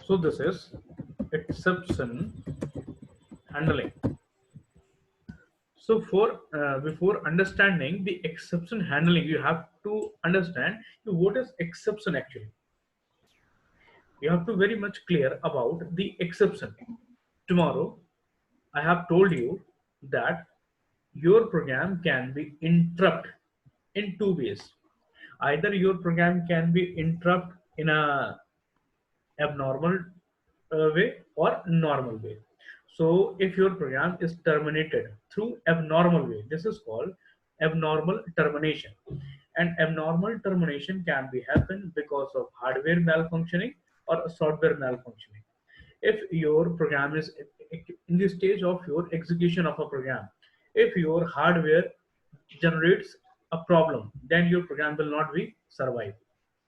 So this is exception handling. So for before understanding the exception handling, you have to understand what is exception actually. You have to very much clear about the exception. Tomorrow, I have told you that your program can be interrupt in two ways. Either your program can be interrupt in a abnormal way or normal way. So if your program is terminated through abnormal way, this is called abnormal termination. And abnormal termination can be happen because of hardware malfunctioning or software malfunctioning. If your program is in the stage of your execution of a program, if your hardware generates a problem, then your program will not be survive.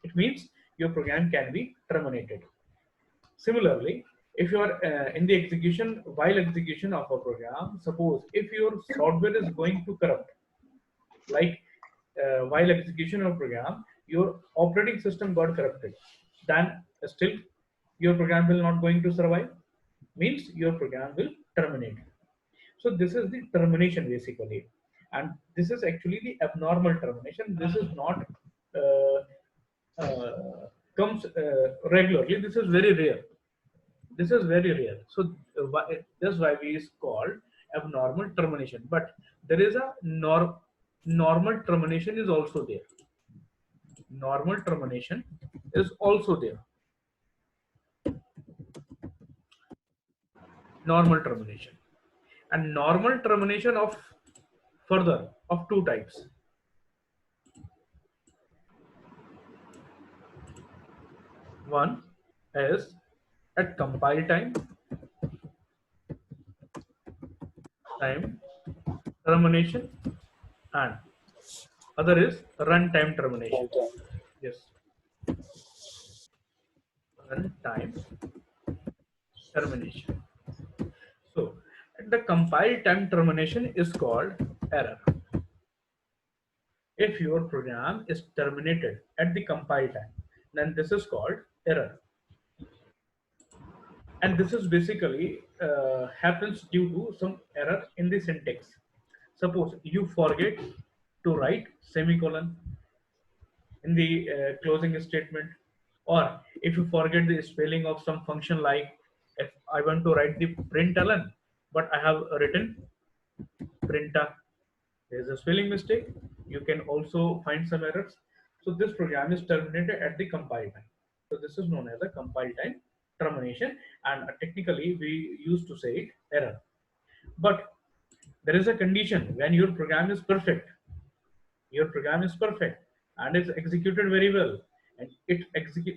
It means your program can be terminated. Similarly, if you are in the execution, while execution of a program, suppose if your software is going to corrupt, like while execution of program, your operating system got corrupted, then still your program will not going to survive, means your program will terminate. So this is the termination basically, and this is actually the abnormal termination. This is not comes regularly. This is very rare. This is very rare. So that's why we is called abnormal termination. But there is a normal termination is also there. Normal termination is also there. Normal termination, and normal termination of further of two types. One is at compile time termination, and other is runtime termination. Yes, runtime termination. So the compile time termination is called error. If your program is terminated at the compile time, then this is called error. And this is basically happens due to some error in the syntax. Suppose you forget to write semicolon in the closing statement, or if you forget the spelling of some function, like if I want to write the println but I have written printer, there is a spelling mistake. You can also find some errors. So this program is terminated at the compile time. So this is known as a compile time termination, and technically we used to say it error. But there is a condition when your program is perfect. Your program is perfect and it's executed very well, and it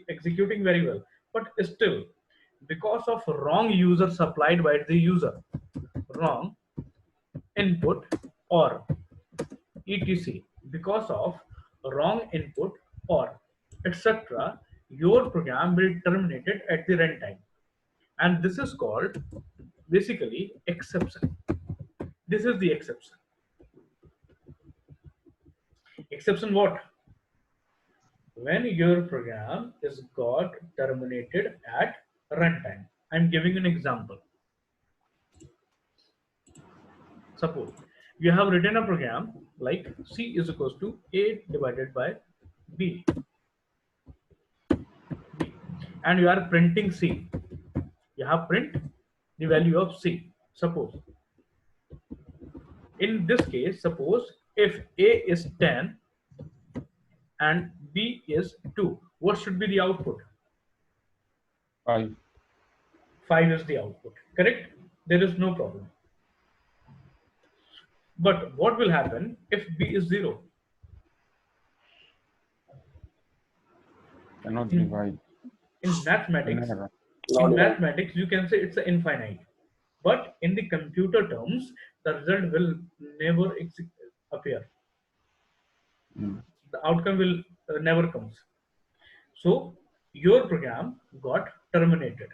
executing very well. But still, because of wrong user supplied by the user, wrong input or etc, because of wrong input or etc, your program will terminate it at the runtime, and this is called basically exception. This is the exception. Exception what? When your program is got terminated at runtime. I'm giving an example. Suppose you have written a program like C is equals to A divided by B, and you are printing C. You have print the value of C. Suppose in this case, suppose if A is 10 and B is 2, what should be the output? 5. 5 is the output, correct? There is no problem. But what will happen if B is 0? Cannot In, divide. in mathematics, Error. you can say it's a infinite. But in the computer terms, the result will never appear. The outcome will never comes. So your program got terminated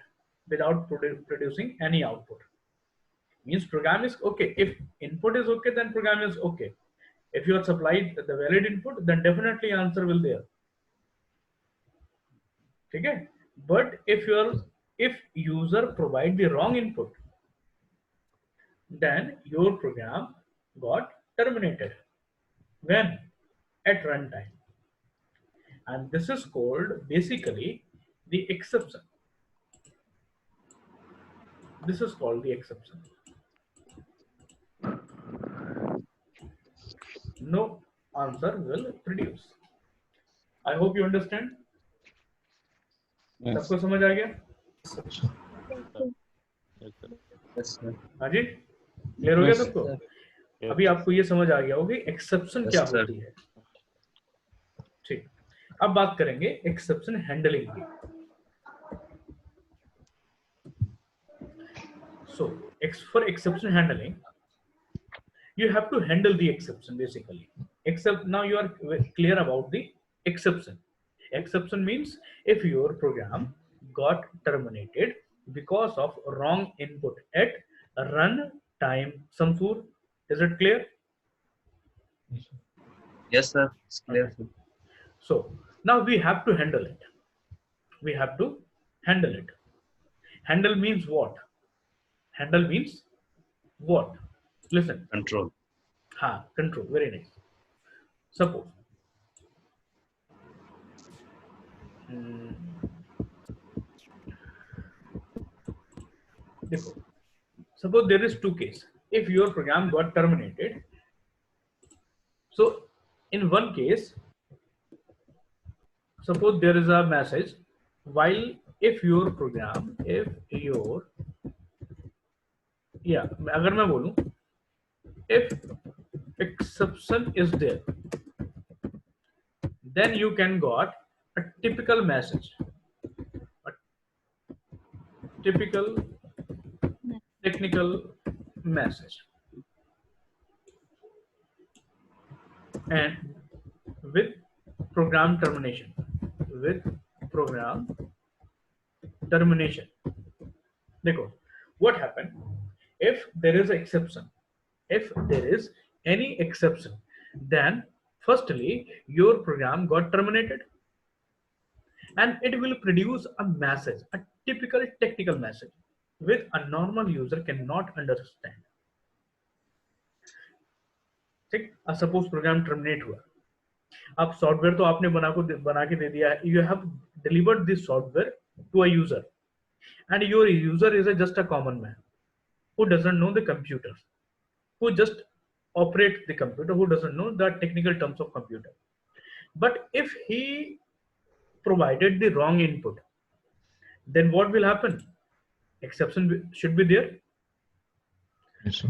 without producing any output. Means program is okay. If input is okay, then program is okay. If you are supplied the valid input, then definitely answer will there. Okay? But if your if user provide the wrong input, then your program got terminated. When? At runtime. And this is called basically the exception. This is called the exception. No answer will produce. I hope you understand. Yes. सबको समझ आ गया? Yes, sir. Yes, sir. हाँ जी, clear हो गया Yes, सबको? Yes. अभी आपको ये समझ आ गया होगी एक्सेप्शन Yes, क्या sir. होती है. ठीक, अब बात करेंगे एक्सेप्शन हैंडलिंग की. So, for exception handling, you have to handle the exception basically. Except now you are clear about the exception. Exception means if your program got terminated because of wrong input at run time. Samsur, is it clear? Yes, sir. It's clear. Okay. So now we have to handle it. We have to handle it. Handle means what? Handle means what? Listen. Control. Ha, control. Very nice. Suppose suppose there is two cases. If your program got terminated, so in one case, suppose there is a message while if your program, अगर मैं बोलूं if exception is there, then you can got a typical message, a typical technical message, and with program termination, देखो what happened if there is exception, if there is any exception, then firstly your program got terminated and it will produce a message, a typical technical message which a normal user cannot understand. ठीक, suppose program terminate हुआ, अब software तो आपने बना के दे दिया है, you have delivered this software to a user and your user is just a common man who doesn't know the computer, who just operates the computer, who doesn't know the technical terms of computer. But if he provided the wrong input, then what will happen? Exception should be there. Yes, sir.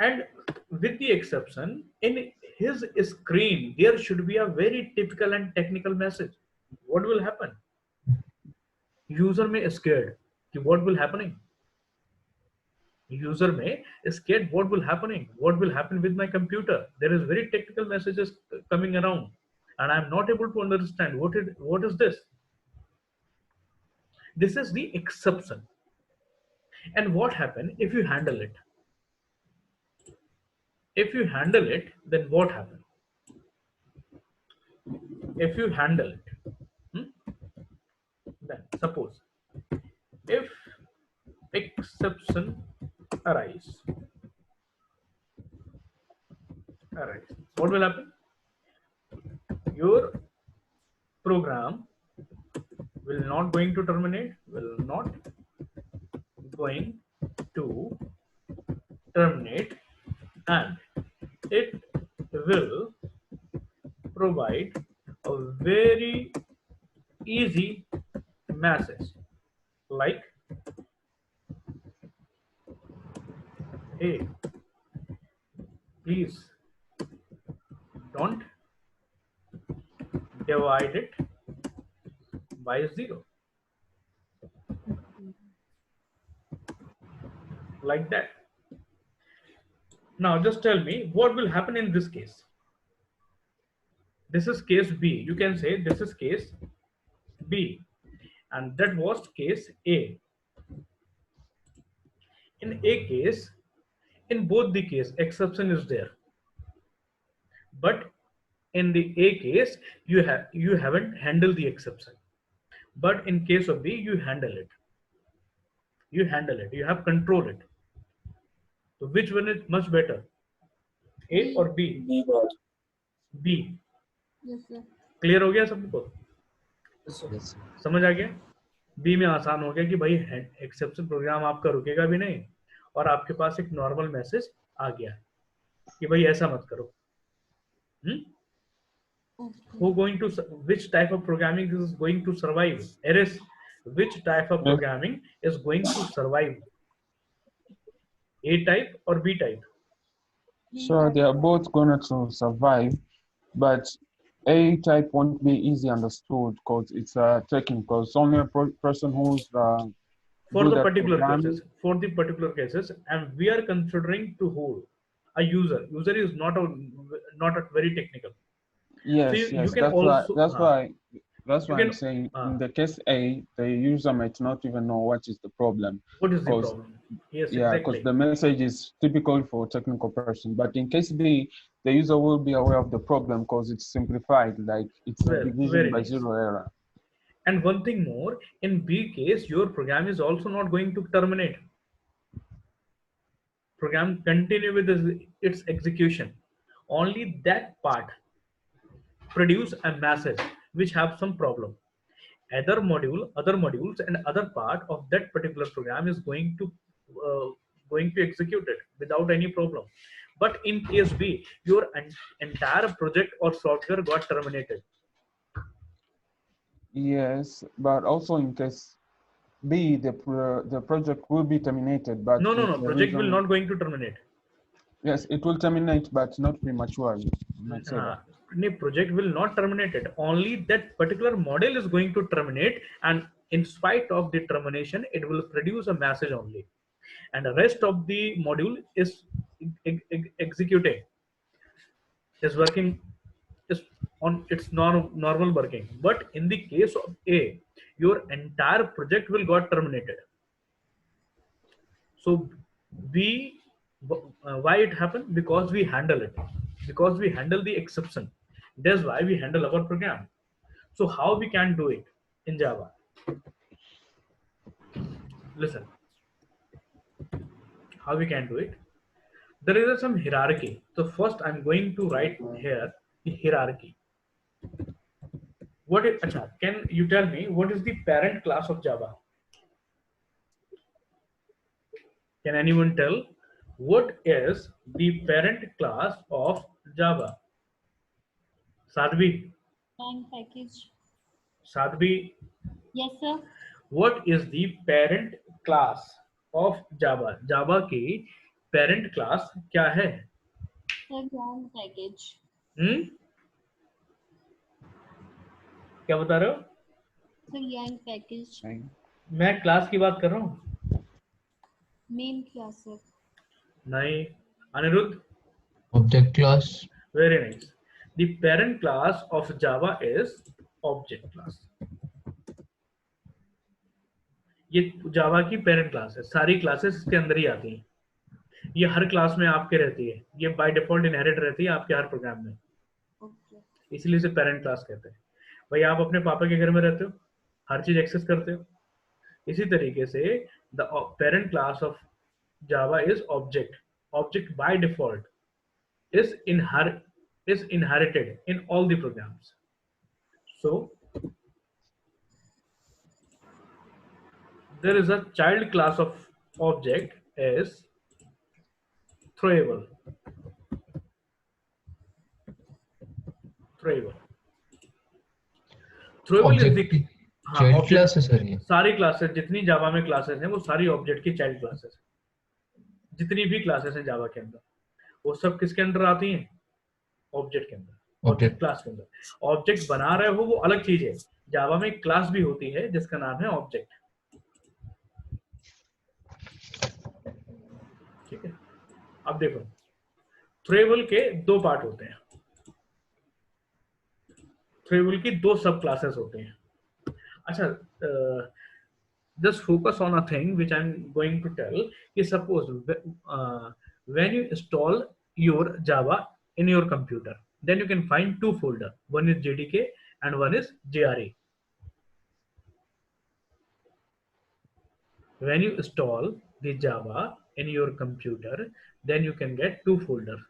And with the exception, in his screen there should be a very typical and technical message. What will happen? User may scared कि what will happening. User may scared what will happening. What will happen with my computer? There is very technical messages coming around, and I am not able to understand what is this. This is the exception. And what happen if you handle it? If you handle it, then what happen? If you handle it, then suppose if exception arise, what will happen? Your program will not going to terminate, and it will provide a very easy message like, hey, please don't divide it by 0, like that. Now just tell me what will happen in this case. This is case B. You can say this is case B, and that was case A. In A case, in both the case, exception is there, but in the A case, you haven't handled the exception. but in case of B, you handle it. You handle it. You have control it. So which one is much better, A B. or B? B both. B. Yes, sir. Clear हो गया सबको? Yes, sir. Yes. समझ आ गया? B में आसान हो गया कि भाई एक्सेप्शन प्रोग्राम आपका रुकेगा भी नहीं और आपके पास एक नॉर्मल मैसेज आ गया कि भाई ऐसा मत करो. Okay. Who going to which type of programming is going to survive? Eris, which type of Yes. programming is going to survive? A type or B type? So they are both going to survive, but A type won't be easy understood because it's technical. So only a person who's For good the at particular programming. cases, and we are considering to hold a user. User is not a very technical. Yes, So you yes. can That's also why you I'm can saying in the case A, the user might not even know what is the problem. what is the Because problem? Yes, yeah, because exactly. the message is typical for a technical person. But in case B, the user will be aware of the problem because it's simplified, like it's a Well, division very by nice. zero error. And one thing more, in B case, your program is also not going to terminate. Program continue with its execution. Only that part produce a message which have some problem. Other modules, and other part of that particular program is going to execute it without any problem. But in case B, your entire project or software got terminated. Yes, but also in case B, the project will be terminated, but No, with the project will reason, not going to terminate. yes, it will terminate, but not prematurely. You might say that. No, project will not terminate it. Only that particular model is going to terminate, and in spite of the termination, it will produce a message only, and the rest of the module is executing, is working, is on its normal working. But in the case of A, your entire project will got terminated. So we why it happened? Because we handle it, because we handle the exception. That's why we handle our program. So how we can do it in Java? Listen, how we can do it. There is some hierarchy. So first I'm going to write here the hierarchy. What is, acha, can you tell me what is the parent class of Java? Can anyone tell what is the parent class of Java? Sadhvi, Bank package. Sadhvi, Yes, sir. what is the parent class of Java? Java की parent class क्या है? Sir, Yang package. क्या बता रहे हो? Sir, Yang package. मैं class की बात कर रहा हूँ. Main class, sir. नहीं. Anirudh? Object class. Very nice. The parent class of Java is object class. ये जावा की पेरेंट क्लास है. सारी क्लासेस इसके अंदर ही आती हैं. ये हर क्लास में आपके रहती है. ये बाय डिफॉल्ट इनहेरिट रहती है आपके हर प्रोग्राम में. Okay. इसलिए इसे पेरेंट क्लास कहते हैं. भाई आप अपने पापा के घर में रहते हो, हर चीज एक्सेस करते हो. इसी तरीके से the parent class of Java is object. Object by default is inherited in all the programs. So there is a child class of object is throwable. Throwable is the child class है sir. ये सारी classes जितनी जावा में classes हैं वो सारी object की child classes हैं. जितनी भी क्लासेस हैं जावा के अंदर वो सब किसके अंदर आती हैं? ऑब्जेक्ट के अंदर, ऑब्जेक्ट क्लास के अंदर. ऑब्जेक्ट बना रहे हो वो अलग चीज है. जावा में क्लास भी होती है जिसका नाम है ऑब्जेक्ट. ठीक है. अब देखो, थ्रेबल के दो पार्ट होते हैं. थ्रेबल की दो सब क्लासेस होते हैं. अच्छा, just focus on a thing which I'm going to tell. कि suppose when you install your Java in your computer, then you can find two folders. One is JDK and one is JRE. When you install the Java in your computer, then you can get two folders.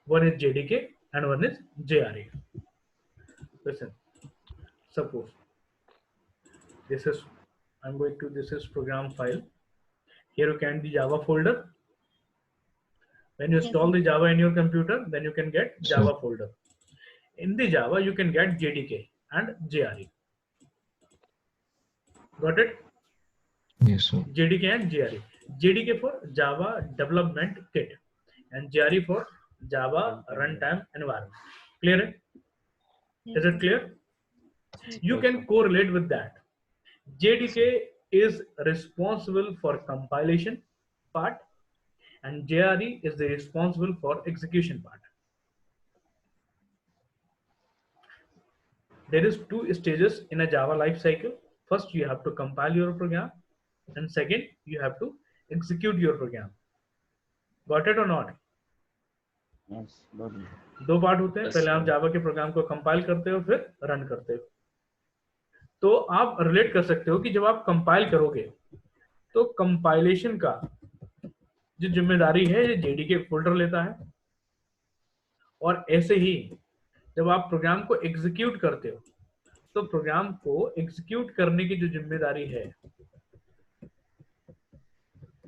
One is JDK and one is JRE. Listen, suppose this is, I'm going to, this is program file. Here you can the Java folder. When you Yes, install sir. the Java in your computer, then you can get Sir. Java folder. In the Java, you can get JDK and JRE. Got it? Yes, sir. JDK and JRE. JDK for Java Development Kit and JRE for Java Runtime Environment. Clear? Yes, Is it sir. clear? Yes, You Yes, can sir. correlate with that. JDK is responsible for compilation part and JRE is the responsible for execution part. There is two stages in a Java lifecycle. First, you have to compile your program, and second, you have to execute your program. Got it or not? Yes, got it. दो part होते हैं, Yes, पहले आप sir. जावा के programme को compile करते हो फिर रन करते हो. तो आप रिलेट कर सकते हो कि जब आप कंपाइल करोगे तो कंपाइलेशन का जो जिम्मेदारी है ये जेडीके फोल्डर लेता है, और ऐसे ही जब आप प्रोग्राम को एग्जीक्यूट करते हो तो प्रोग्राम को एग्जीक्यूट करने की जो जिम्मेदारी है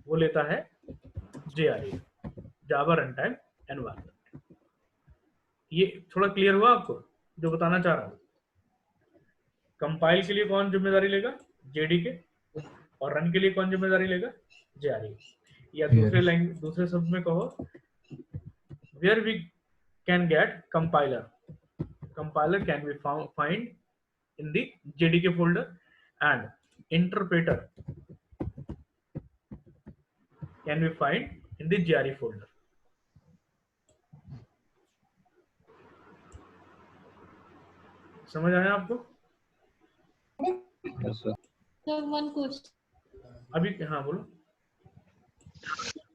वो लेता है JRE, जावा रन टाइम एनवायरनमेंट. ये थोड़ा क्लियर हुआ आपको जो बताना चाह रहा हूँ? कंपाइल के लिए कौन जिम्मेदारी लेगा? जेडीके. और रन के लिए कौन जिम्मेदारी लेगा? JRE. या दूसरे शब्द में कहो, where we can get compiler. Compiler can be find in the JDK folder and interpreter can be find in the JRE folder. समझ आया आपको? Yes, sir. Sir, one question. अभी हाँ बोलो.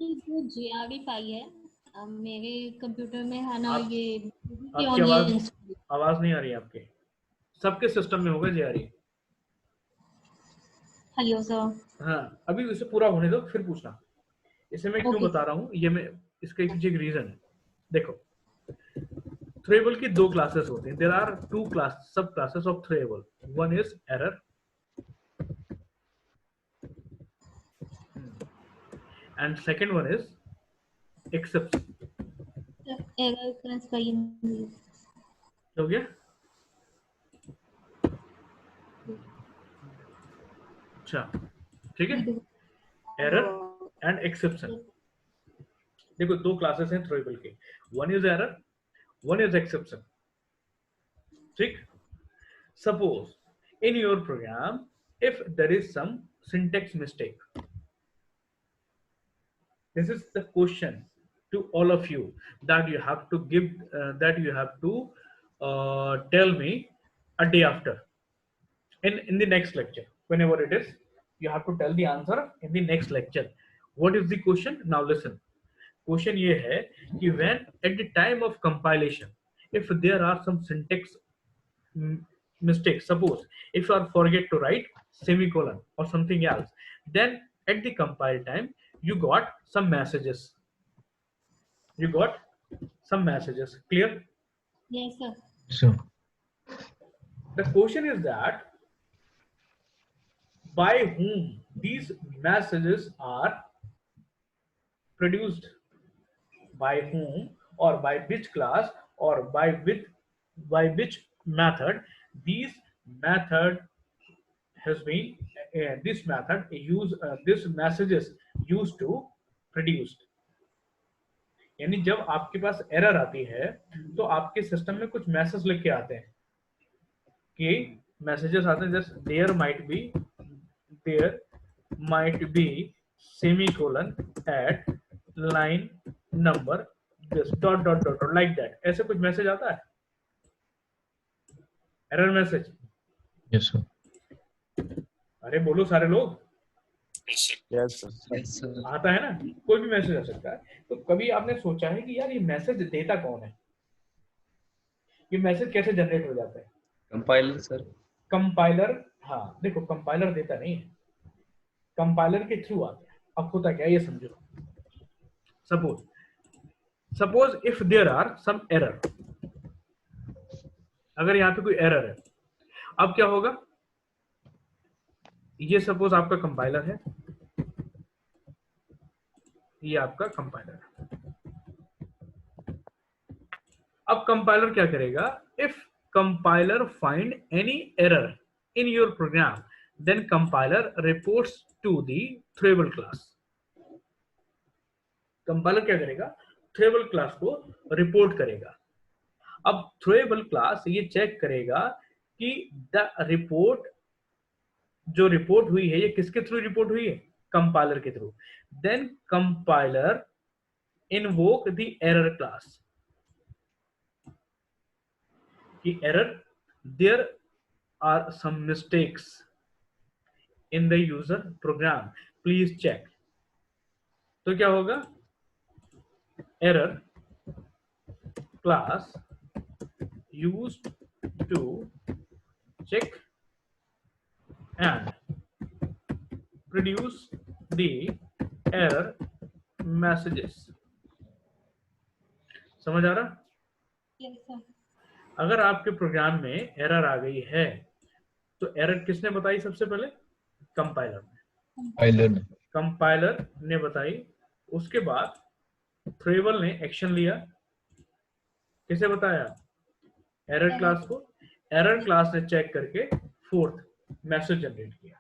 जो JRE फाइल है मेरे कंप्यूटर में है ना, आप- ये आपकी आवाज नहीं आ रही है आपके. सबके सिस्टम में होगा JRE. Hello sir. हाँ, अभी इसे पूरा होने दो फिर पूछना. इसे मैं क्यों Okay. बता रहा हूँ, ये मैं इसके पीछे एक रीजन है. देखो, थ्रेबल की दो क्लासेस होते हैं. There are two class sub classes of throwable. One is error and second one is exception. Error class का ये हो गया? अच्छा, ठीक है. Error and exception. देखो दो क्लासेस हैं थ्रेबल के. One is error, one is exception. ठीक. Suppose in your program if there is some syntax mistake, this is the question to all of you that you have to give tell me a day after in the next lecture. Whenever it is, you have to tell the answer in the next lecture. What is the question? Now listen. Question ये है कि when at the time of compilation, if there are some syntax mistakes, suppose if you are forget to write semicolon or something else, then at the compile time you got some messages. Clear? Yes, sir. So, The question is that by whom these messages are produced, by whom or by which class or by which method these method has been this method use this messages used to produced. यानी जब आपके पास error आती है तो आपके system में कुछ message लिख के आते हैं कि मैसेजेस आते हैं just there might be semicolon at line number this dot dot dot like that. ऐसे कुछ मैसेज आता है, एरर मैसेज. yes, sir. अरे बोलो सारे लोग. Yes, sir. Yes, sir. आता है ना, कोई भी मैसेज आ सकता है. तो कभी आपने सोचा है कि यार ये मैसेज देता कौन है, ये मैसेज कैसे जनरेट हो जाता है? Compiler, sir. कंपाइलर हाँ देखो कंपाइलर देता नहीं है, कंपाइलर के थ्रू आता है। अब होता क्या है ये समझो। Suppose if there are some error, अगर यहाँ पे कोई एरर है, अब क्या होगा, ये सपोज आपका कंपाइलर है, ये आपका कंपाइलर है। अब कंपाइलर क्या करेगा, if compiler find any error in your program then compiler reports to the throwable class. Compiler क्या करेगा, थ्रेबल क्लास को रिपोर्ट करेगा। अब थ्रेबल क्लास ये चेक करेगा कि द रिपोर्ट, जो रिपोर्ट हुई है ये किसके थ्रू रिपोर्ट हुई है, कंपाइलर के through. Then compiler invoke the error class कि error, there are some mistakes in the user program, please check. तो क्या होगा, error class used to check and produce the error messages। समझ आ रहा? Yes, sir. अगर आपके programme में error आ गई है तो एरर किसने बताई सबसे पहले, कंपाइलर ने। पायलट। कंपाइलर ने बताई, उसके बाद थ्रेबल ने एक्शन लिया, किसे बताया, एरर क्लास को। एरर क्लास ने चेक करके फोर्थ मैसेज जनरेट किया।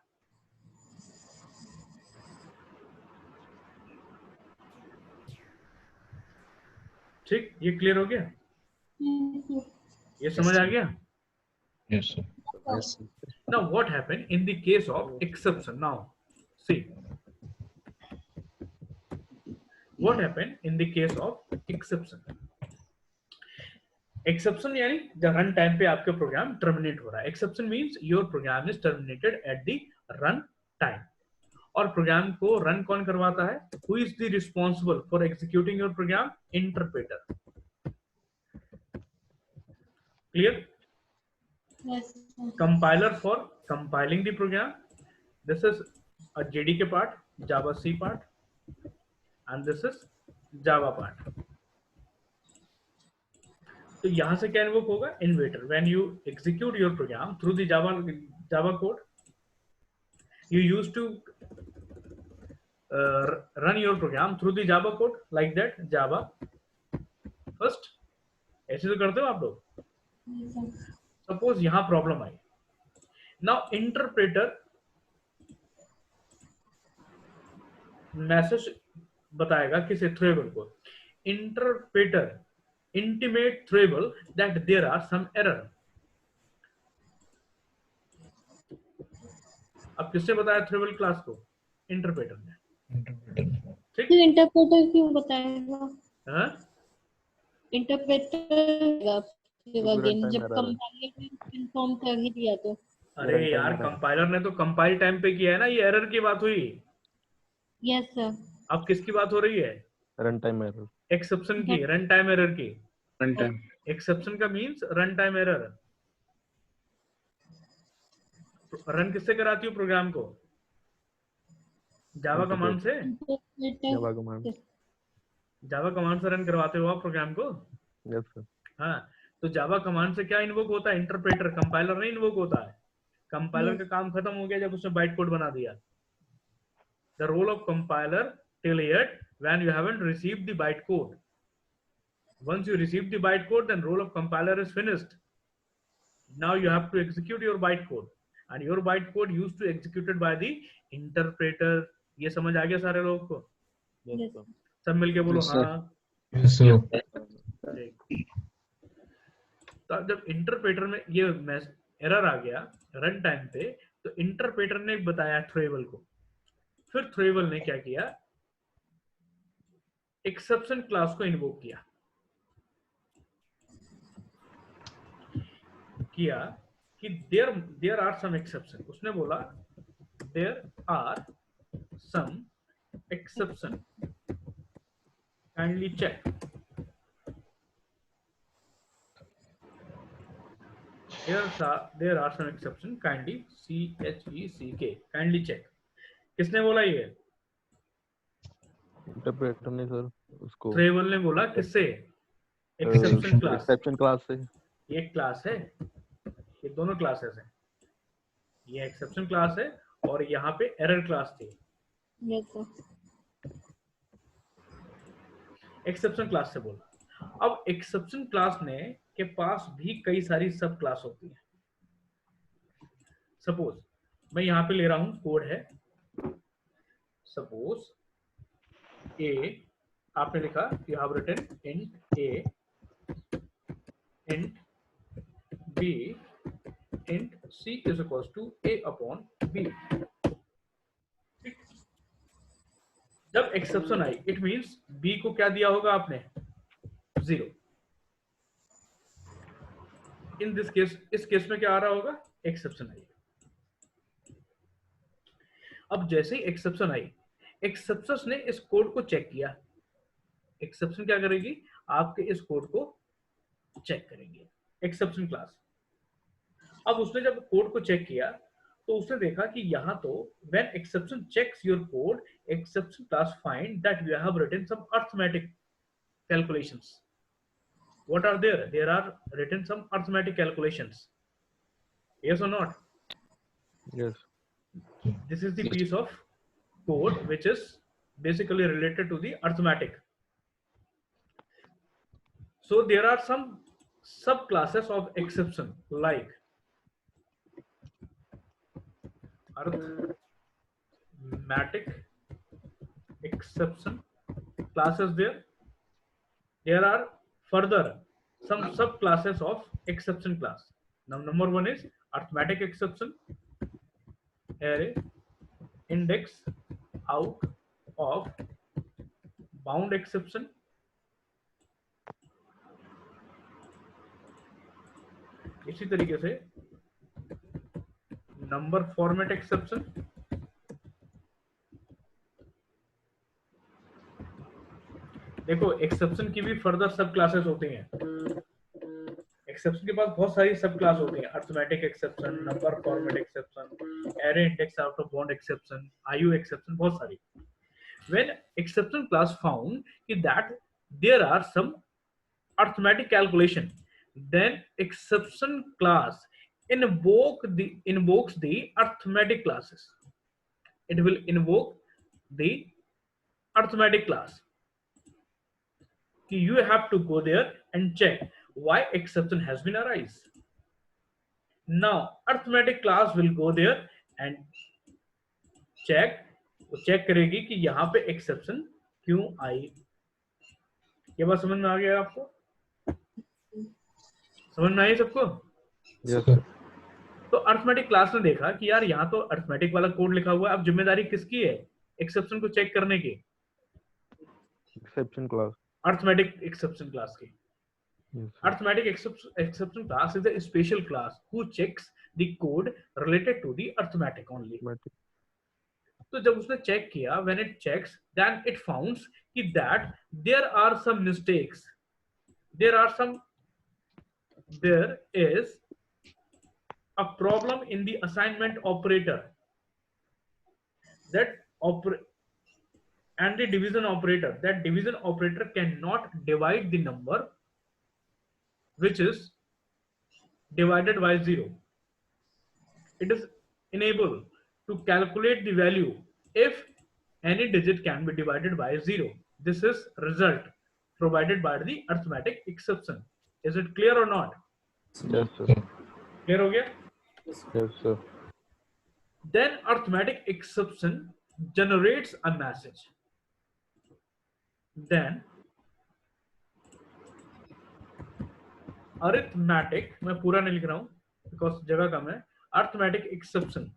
ठीक, ये क्लियर हो गया, Yes, sir. ये समझ आ गया। Yes, sir. Yes, sir. Now what happened in the case of exception? Now see what happened in the case of exception। exception यानी जब रन टाइम पे आपका प्रोग्राम टर्मिनेट हो रहा है। exception means your program is terminated at the run time। और programme को run कौन करवाता है, who is the responsible for executing your program, interpreter। clear? Yes, sir. Compiler for compiling the program, this is a JDK part, Java C part, and this is Java part। तो यहां से क्या invoke होगा, इन्वेटर। When you execute your program through the Java code, you used to run your program through the Java code like that, Java first। ऐसे तो करते हो आप लोग। Yes, sir. सपोज यहां प्रॉब्लम आई, नाउ इंटरप्रेटर मैसेज बताएगा किसे, थ्रेबल को। Interpreter intimate throwable that there are some error. अब किसने बताया थ्रेबल क्लास को, इंटरप्रेटर ने। Interpreter। ठीक, तो इंटरप्रेटर क्यों बताएगा? हाँ? इंटरप्रेटर क्योंकि अगेन runtime जब error है। कंपाइलर ने इन्फॉर्म कर ही दिया तो। अरे Runtime यार error। कंपाइलर ने तो कंपाइल टाइम पे किया है ना, ये एरर की बात हुई। Yes sir. अब किसकी बात हो रही है, Runtime error। एक्सेप्शन की, रन टाइम एरर की। Runtime। एक्सेप्शन का means run time error. Run किससे कराती हूँ प्रोग्राम को, जावा कमांड से। Java command। जावा कमांड से रन करवाते हो आप प्रोग्राम को। Yes, sir। हाँ, तो जावा कमांड से क्या इन्वोक होता है, इंटरप्रेटर। कंपाइलर नहीं इन्वोक होता है। कंपाइलर का काम खत्म हो गया जब उसने बाइट कोड बना दिया। The role of compiler till yet when you haven't received the bytecode। Once you receive the bytecode, then role of compiler is finished। Now you have to execute your bytecode, and your bytecode used to executed by the interpreter। ये समझ आ गया सारे लोगों को? Yes, sir। सब मिलके बोलो Yes, sir। हाँ। Yes, sir। ठीक। तो अब जब इंटरप्रेटर में ये एरर आ गया रन टाइम पे, तो इंटरप्रेटर ने बताया थ्रेबल को। फिर थ्रेबल ने क्या किया, एक्सेप्शन क्लास को इन्वोक किया कि देयर आर सम एक्सेप्शन। उसने बोला there are some exception, kindly check. there are some exception. Kindly check. Kindly check. किसने बोला ये? इंटरप्रेटर ने सर उसको ट्रेवल ने बोला किससे? Exception class. एक्सेप्शन क्लास से। ये क्लास है, ये दोनों क्लासेस हैं। ये एक्सेप्शन क्लास है और यहाँ पे एरर क्लास थी। Yes sir. एक्सेप्शन क्लास से बोला। अब एक्सेप्शन क्लास ने के पास भी कई सारी सब क्लास होती है। सपोज मैं यहाँ पे ले रहा हूँ, कोड है सपोज ए, आपने लिखा you have written int a, int b, int c is equals to a upon b. जब एक्सेप्शन आई इट मींस बी को क्या दिया होगा आपने? 0। इन दिस केस, इस केस में क्या आ रहा होगा? एक्सेप्शन आई। अब जैसे ही एक्सेप्शन आई, एक्सेप्शन ने इस कोड को चेक किया। एक्सेप्शन क्या करेगी? आपके इस कोड को चेक करेंगे, एक्सेप्शन क्लास। अब उसने जब कोड को चेक किया तो उसने देखा कि यहाँ तो when exception checks your code, exception class find that you have written some arithmetic calculations. What are there? There are written some arithmetic calculations. Yes or not? Yes. This is the piece of code which is basically related to the arithmetic. So there are some subclasses of exception like arithmetic exception classes there. There are further some subclasses of exception class. Now number one is arithmetic exception, array, index, out of, bound exception, इसी तरीके से number format exception, देखो exception की भी further सब classes होती हैं। Exception के पास बहुत सारी सब क्लास होती हैं, arithmetic exception, number format exception, array index out of bound exception, IU exception, बहुत सारी। When exception class found that there are some arithmetic calculation, then exception class invokes the arithmetic classes. It will invoke the arithmetic class. You have to go there and check why exception has been arise. Now arithmetic class will go there and check, वो check करेगी कि यहाँ पे exception क्यों आई। ये बात समझ में आ गया आपको? समझ में आई सबको? Yes. तो अरिथमेटिक क्लास ने देखा कि यार यहाँ तो अरिथमेटिक वाला कोड लिखा हुआ है, अब जिम्मेदारी किसकी है एक्सेप्शन को चेक करने की? Exception class. Arithmetic exception class की। Yes. Arithmetic exception class is a special class who checks the code related to the arithmetic only. Arithmetic. तो जब उसने चेक किया, when it checks, then it founds that there are some mistakes. There is a problem in the assignment operator. And the division operator. That division operator cannot divide the number which is divided by 0. It is unable to calculate the value if any digit can be divided by 0. This is result provided by the arithmetic exception. Is it clear or not? Yes, sir. Clear हो गया? Yes, sir. Then arithmetic exception generates a message. Then arithmetic, मैं पूरा नहीं लिख रहा हूं because जगह कम है. Arithmetic exception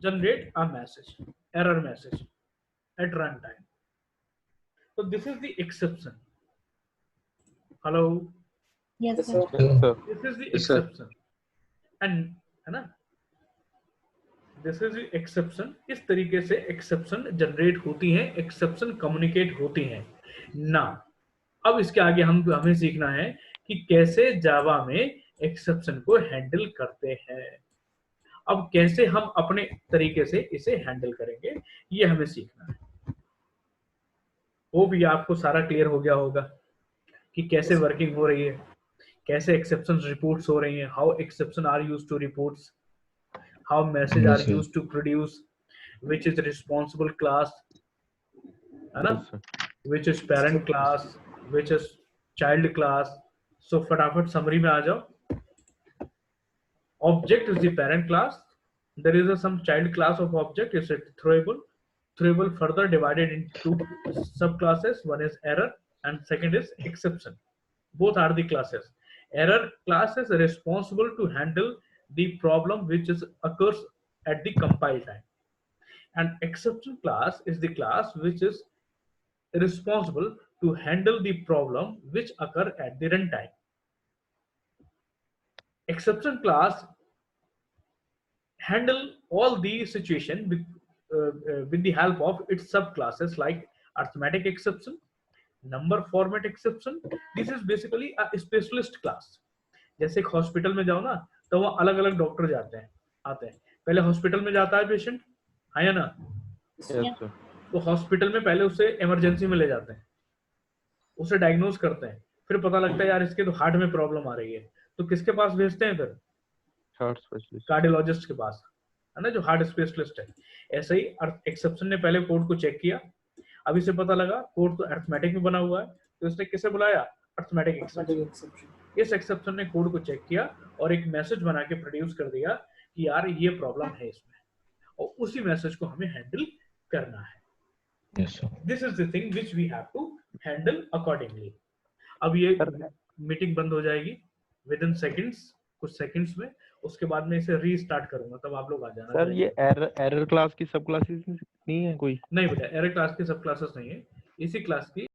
generate a message, error message at runtime. So this is the exception. Hello. Yes, sir. Yes, sir. This is the Yes, sir. exception. And है ना? This is the exception. इस तरीके से exception generate होती हैं, exception communicate होती हैं. Now, अब इसके आगे हमें सीखना है कि कैसे जावा में एक्सेप्शन को हैंडल करते हैं। अब कैसे हम अपने तरीके से इसे हैंडल करेंगे ये हमें सीखना है। वो भी आपको सारा क्लियर हो गया होगा कि कैसे वर्किंग हो रही है, कैसे एक्सेप्शन रिपोर्ट्स हो रही हैं, how exception are used to reports, how message Yes, are sir. Used to produce, which is responsible class, है ना, Yes, sir. which is parent class, which is child class. So फटाफट summary में आ जाओ। Object is the parent class. There is some child class of object. Is it throwable? Throwable further divided into two subclasses. One is error and second is exception. Both are the classes. Error class is responsible to handle the problem which is occurs at the compile time, and exception class is the class which is responsible to handle the problem which occur at the runtime. Exception class handle all the situation with the help of its subclasses like arithmetic exception, number format exception. This is basically a specialist class. जैसे एक hospital में जाओ ना तो वहाँ अलग अलग doctor आते हैं। पहले हॉस्पिटल में जाता है पेशेंट, है या ना, Yes, sir. तो हॉस्पिटल में पहले उसे इमरजेंसी में ले जाते हैं, उसे डायग्नोज करते हैं, फिर पता लगता है यार इसके तो हार्ट में प्रॉब्लम आ रही है, तो किसके पास भेजते हैं फिर? Heart specialist. कार्डियोलॉजिस्ट के पास, है ना, जो हार्ट स्पेशलिस्ट है। ऐसे ही एक्सेप्शन ने पहले कोड को चेक किया, अब इसे पता लगा कोड तो अरिथमेटिक में बना हुआ है, तो इसने किसे बुलाया? Arithmetic exception. इस एक्सेप्शन ने कोड को चेक किया और एक मैसेज बना के प्रोड्यूस कर दिया कि यार ये प्रॉब्लम है इसमें, और उसी मैसेज को हमें हैंडल करना है। Yes, sir. This is the thing which we have to handle accordingly. अब ये मीटिंग बंद हो जाएगी विद इन सेकंड्स, कुछ सेकंड्स में, उसके बाद में इसे रीस्टार्ट करूंगा, तब आप लोग आ जाना। सर ये एरर क्लास की सब क्लासेस नहीं है कोई? नहीं बेटा, एरर क्लास की सब क्लासेस नहीं है, इसी क्लास की